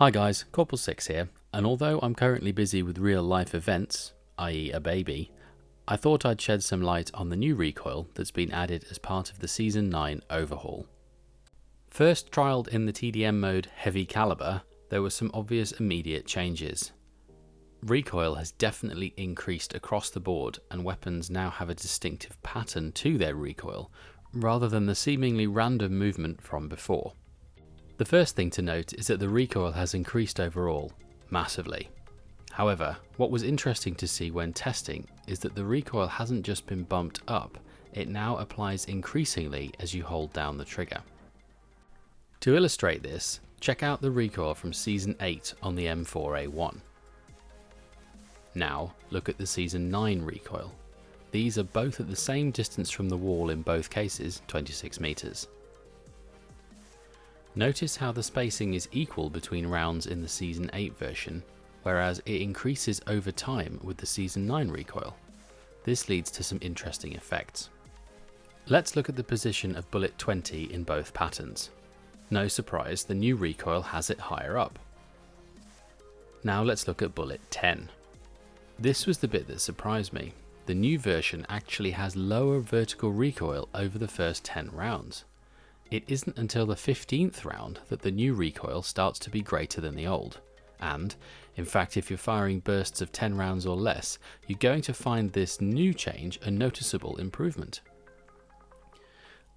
Hi guys, Corporal6 here, and although I'm currently busy with real life events, i.e. a baby, I thought I'd shed some light on the new recoil that's been added as part of the Season 9 overhaul. First trialled in the TDM mode Heavy Caliber, there were some obvious immediate changes. Recoil has definitely increased across the board, and weapons now have a distinctive pattern to their recoil, rather than the seemingly random movement from before. The first thing to note is that the recoil has increased overall, massively. However, what was interesting to see when testing is that the recoil hasn't just been bumped up, it now applies increasingly as you hold down the trigger. To illustrate this, check out the recoil from Season 8 on the M4A1. Now, look at the Season 9 recoil. These are both at the same distance from the wall in both cases, 26 meters. Notice how the spacing is equal between rounds in the Season 8 version, whereas it increases over time with the Season 9 recoil. This leads to some interesting effects. Let's look at the position of bullet 20 in both patterns. No surprise, the new recoil has it higher up. Now let's look at bullet 10. This was the bit that surprised me. The new version actually has lower vertical recoil over the first 10 rounds. It isn't until the 15th round that the new recoil starts to be greater than the old, and, in fact, if you're firing bursts of 10 rounds or less, you're going to find this new change a noticeable improvement.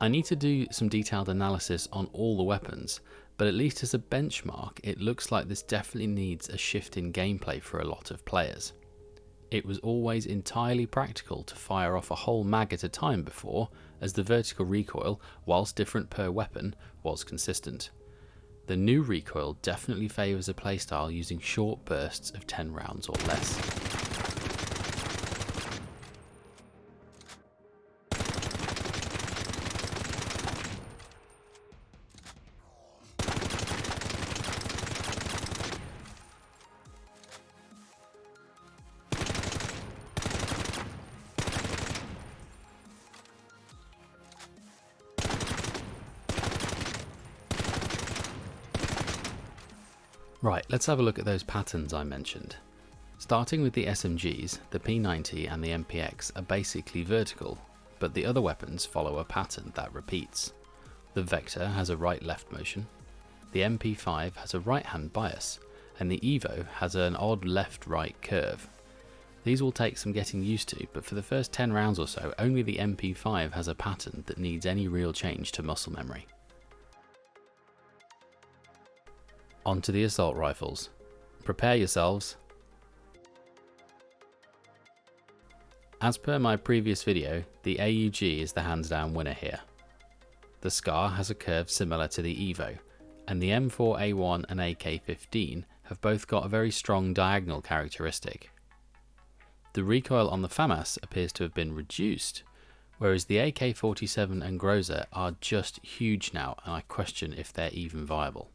I need to do some detailed analysis on all the weapons, but at least as a benchmark, it looks like this definitely needs a shift in gameplay for a lot of players. It was always entirely practical to fire off a whole mag at a time before, as the vertical recoil, whilst different per weapon, was consistent. The new recoil definitely favours a playstyle using short bursts of 10 rounds or less. Right, let's have a look at those patterns I mentioned. Starting with the SMGs, the P90 and the MPX are basically vertical, but the other weapons follow a pattern that repeats. The Vector has a right-left motion, the MP5 has a right-hand bias, and the Evo has an odd left-right curve. These will take some getting used to, but for the first 10 rounds or so, only the MP5 has a pattern that needs any real change to muscle memory. On to the assault rifles. Prepare yourselves. As per my previous video, the AUG is the hands down winner here. The SCAR has a curve similar to the Evo, and the M4A1 and AK-15 have both got a very strong diagonal characteristic. The recoil on the FAMAS appears to have been reduced, whereas the AK-47 and Groza are just huge now, and I question if they're even viable.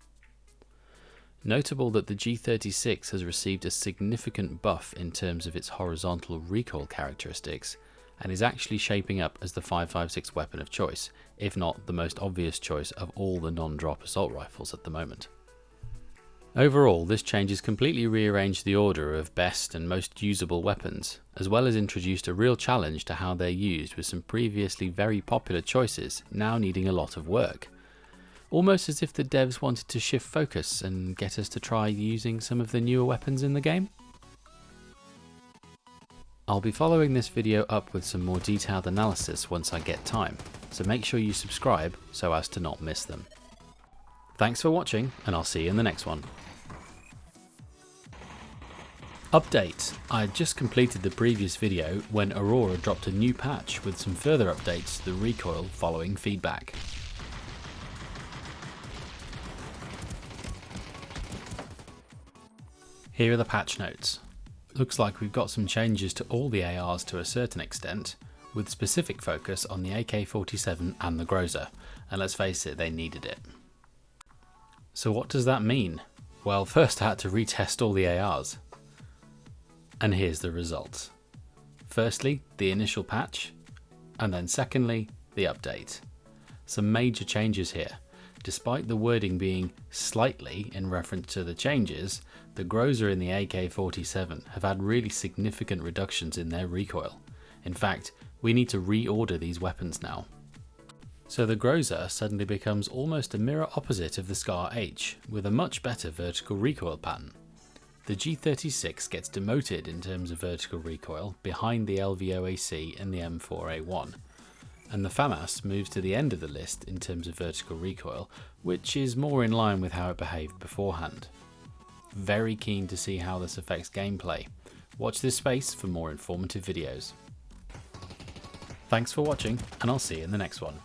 Notable that the G36 has received a significant buff in terms of its horizontal recoil characteristics, and is actually shaping up as the 5.56 weapon of choice, if not the most obvious choice of all the non-drop assault rifles at the moment. Overall, this change has completely rearranged the order of best and most usable weapons, as well as introduced a real challenge to how they're used, with some previously very popular choices now needing a lot of work. Almost as if the devs wanted to shift focus and get us to try using some of the newer weapons in the game. I'll be following this video up with some more detailed analysis once I get time, so make sure you subscribe so as to not miss them. Thanks for watching, and I'll see you in the next one. Update. I had just completed the previous video when Aurora dropped a new patch with some further updates to the recoil following feedback. Here are the patch notes. Looks like we've got some changes to all the ARs to a certain extent, with specific focus on the AK-47 and the Groza, and let's face it, they needed it. So what does that mean? Well, first I had to retest all the ARs. And here's the results. Firstly, the initial patch, and then secondly, the update. Some major changes here. Despite the wording being slightly in reference to the changes, the Groza in the AK-47 have had really significant reductions in their recoil. In fact, we need to reorder these weapons now. So the Groza suddenly becomes almost a mirror opposite of the Scar H, with a much better vertical recoil pattern. The G36 gets demoted in terms of vertical recoil behind the lvoa-c and the M4A1, and the FAMAS moves to the end of the list in terms of vertical recoil, which is more in line with how it behaved beforehand. Very keen to see how this affects gameplay. Watch this space for more informative videos. Thanks for watching, and I'll see you in the next one.